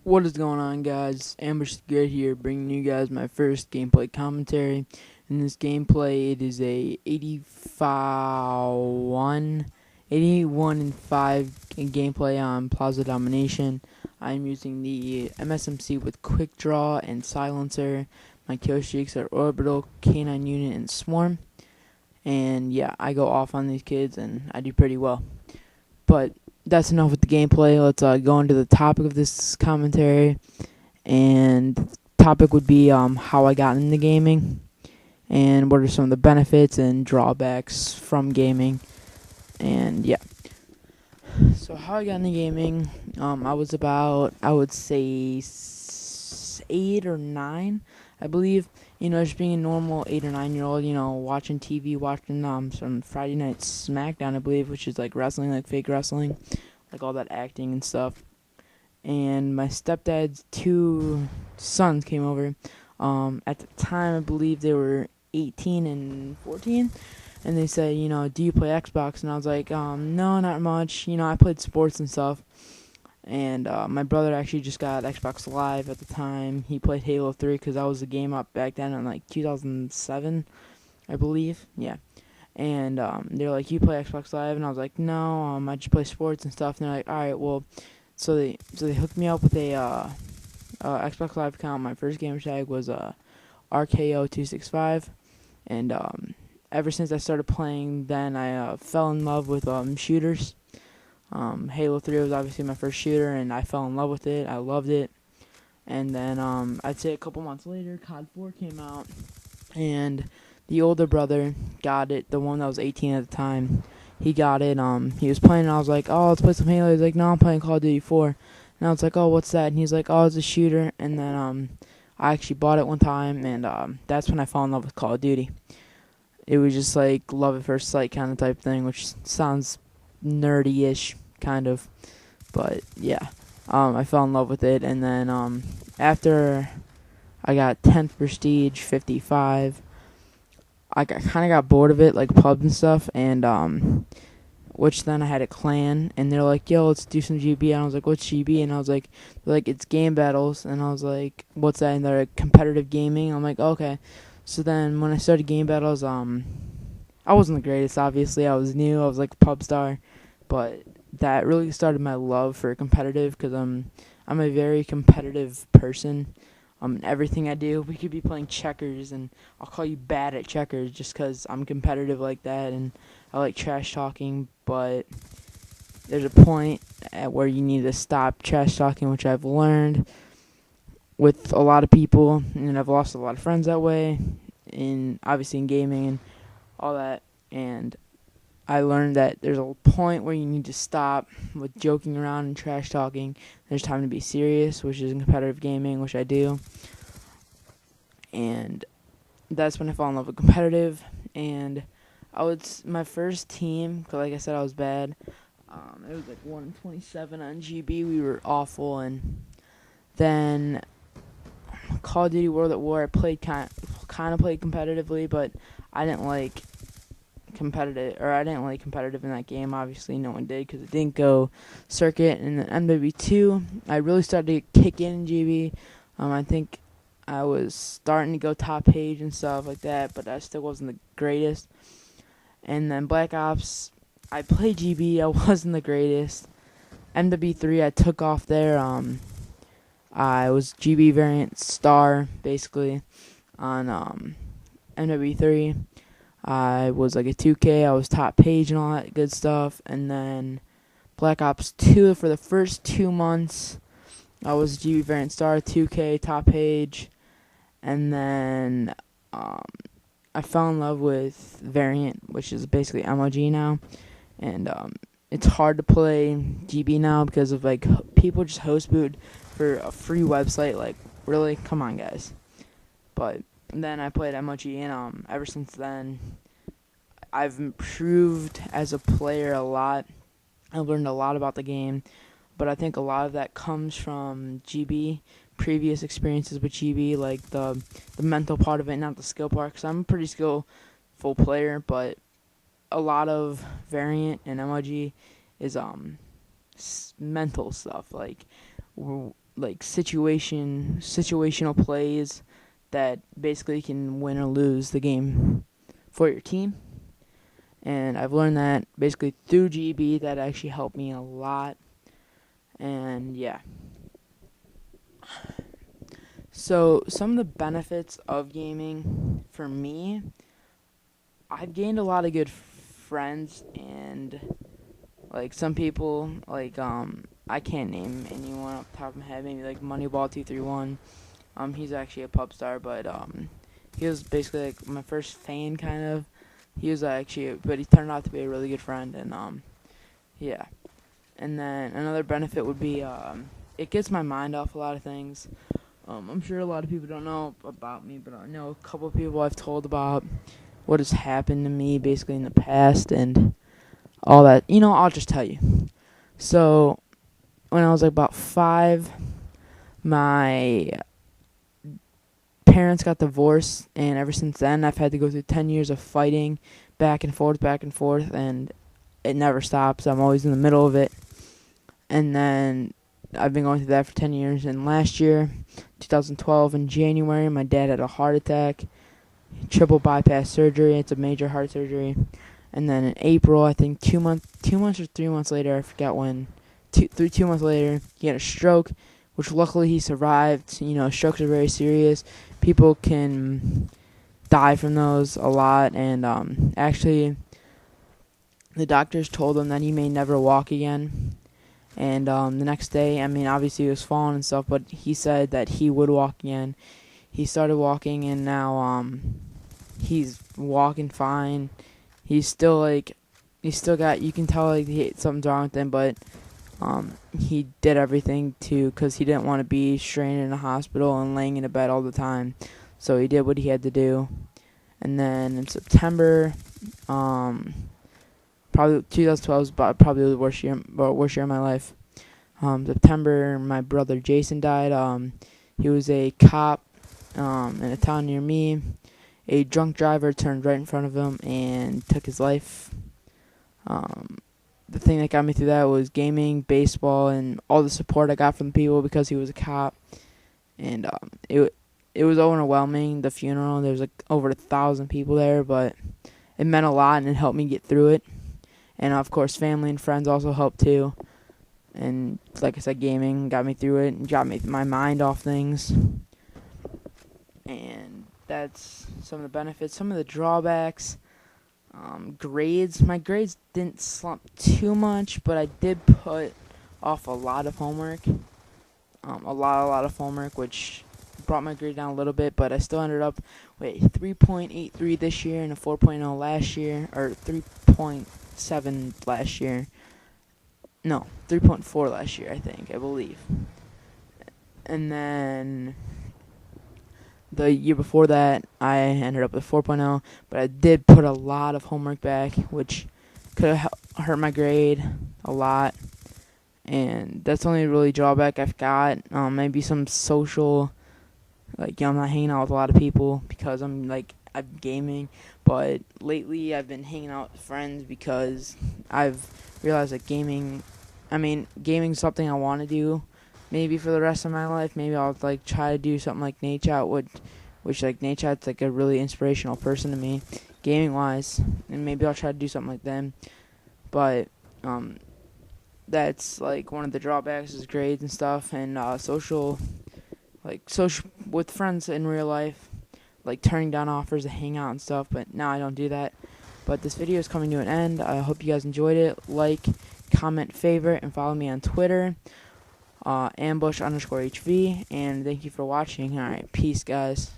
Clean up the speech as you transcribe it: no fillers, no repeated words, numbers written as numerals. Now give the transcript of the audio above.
What is going on, guys? Ambush Good here, bringing you guys my first gameplay commentary. In this gameplay, it is a 81 and 5 gameplay on Plaza Domination. I'm using the MSMC with Quick Draw and Silencer. My kill streaks are Orbital, K9 Unit, and Swarm. And yeah, I go off on these kids and I do pretty well. But that's enough with the gameplay. Let's go into the topic of this commentary. And the topic would be how I got into gaming and what are some of the benefits and drawbacks from gaming. And yeah, so how I got into gaming, I was about, I would say, 8 or 9, I believe. Just being a normal 8 or 9-year-old, watching TV, watching some Friday Night SmackDown, I believe, which is like wrestling, like fake wrestling, like all that acting and stuff. And my stepdad's 2 sons came over. At the time, I believe they were 18 and 14. And they said, do you play Xbox? And I was like, no, not much. I played sports and stuff. And my brother actually just got Xbox Live at the time. He played Halo 3 because that was the game up back then in like 2007, I believe. Yeah. And they're like, you play Xbox Live? And I was like, no, I just play sports and stuff. And they're like, all right, well, so they hooked me up with a Xbox Live account. My first gamer tag was RKO265, and ever since I started playing, then I fell in love with shooters. Halo 3 was obviously my first shooter, and I fell in love with it. I loved it. And then I'd say a couple months later, COD 4 came out, and the older brother got it, the one that was 18 at the time. He got it. He was playing, and I was like, "Oh, let's play some Halo." He's like, "No, I'm playing Call of Duty 4." And I was like, "Oh, what's that?" And he's like, "Oh, it's a shooter." And then I actually bought it one time, and that's when I fell in love with Call of Duty. It was just like love at first sight kind of type thing, which sounds nerdy-ish kind of, but yeah. I fell in love with it, and then after I got 10th Prestige 55, I kind of got bored of it, like pubs and stuff, and which then I had a clan, and they're like, yo, let's do some GB, and I was like, what's GB? And I was like, they're like, it's game battles, and I was like, what's that? And they're like, competitive gaming. I'm like, okay. So then when I started game battles, I wasn't the greatest, obviously. I was new, I was like a pub star, but that really started my love for competitive, because I'm a very competitive person. Everything I do, we could be playing checkers, and I'll call you bad at checkers just because I'm competitive like that, and I like trash talking. But there's a point at where you need to stop trash talking, which I've learned with a lot of people, and I've lost a lot of friends that way, obviously in gaming and all that. And I learned that there's a point where you need to stop with joking around and trash talking. There's time to be serious, which is in competitive gaming, which I do. And that's when I fell in love with competitive. And my first team, cause like I said, I was bad. It was like 127 on GB. We were awful. And then Call of Duty World at War, I played kind of played competitively, but I didn't like competitive in that game. Obviously no one did, because it didn't go circuit. And then MW2, I really started to kick in GB. I think I was starting to go top page and stuff like that, but I still wasn't the greatest. And then Black Ops, I played GB, I wasn't the greatest. MW3, I took off there. I was GB variant star basically on MW3. I was like a 2K, I was top page and all that good stuff. And then Black Ops 2, for the first 2 months, I was GB variant star, 2K, top page. And then I fell in love with variant, which is basically MOG now. And it's hard to play GB now because of like people just host boot for a free website. Like, really? Come on, guys. But then I played MOG, and ever since then, I've improved as a player a lot. I've learned a lot about the game, but I think a lot of that comes from GB, previous experiences with GB, like the mental part of it, not the skill part, because I'm a pretty skillful player, but a lot of variant and MOG is mental stuff. Like, like situational plays that basically can win or lose the game for your team. And I've learned that basically through GB. That actually helped me a lot. And yeah. So some of the benefits of gaming for me, I've gained a lot of good friends, and like some people like I can't name anyone off the top of my head, maybe like Moneyball231. He's actually a pub star, but he was basically like my first fan kind of. He was actually, but he turned out to be a really good friend, and yeah. And then another benefit would be it gets my mind off a lot of things. I'm sure a lot of people don't know about me, but I know a couple of people I've told about what has happened to me basically in the past and all that. I'll just tell you. So, when I was like about 5, my parents got divorced, and ever since then I've had to go through 10 years of fighting back and forth, and it never stops. I'm always in the middle of it. And then I've been going through that for 10 years, and last year, 2012, in January, my dad had a heart attack, triple bypass surgery. It's a major heart surgery. And then in April, I think 2 months or 3 months later, I forgot when, 2 months later, he had a stroke, which luckily he survived. Strokes are very serious. People can die from those a lot, and actually, the doctors told him that he may never walk again. And the next day, obviously he was falling and stuff, but he said that he would walk again. He started walking, and now he's walking fine. He's still got, you can tell like something's wrong with him, but he did everything because he didn't want to be strained in a hospital and laying in a bed all the time. So he did what he had to do. And then in September, probably 2012 was probably the worst year of my life. September, my brother Jason died. He was a cop in a town near me. A drunk driver turned right in front of him and took his life. The thing that got me through that was gaming, baseball, and all the support I got from people because he was a cop. And it was overwhelming, the funeral. There was like over 1,000 people there, but it meant a lot and it helped me get through it. And of course, family and friends also helped too. And like I said, gaming got me through it and got my mind off things. And that's some of the benefits. Some of the drawbacks. Grades. My grades didn't slump too much, but I did put off a lot of homework. A lot of homework, which brought my grade down a little bit, but I still ended up with 3.83 this year and a 4.0 last year, or 3.7 last year. No, 3.4 last year, I believe. And then the year before that, I ended up with 4.0, but I did put a lot of homework back, which could have hurt my grade a lot. And that's the only really drawback I've got. Maybe some social, like, I'm not hanging out with a lot of people because I'm gaming. But lately I've been hanging out with friends because I've realized that gaming's something I want to do. Maybe for the rest of my life, maybe I'll try to do something like Nate Chat, which Nate Chat's a really inspirational person to me, gaming wise, and maybe I'll try to do something like them. But that's one of the drawbacks is grades and stuff, and social with friends in real life, turning down offers to hang out and stuff. But now I don't do that. But this video is coming to an end. I hope you guys enjoyed it. Like, comment, favorite, and follow me on Twitter. Ambush_HV, and thank you for watching. Alright, peace, guys.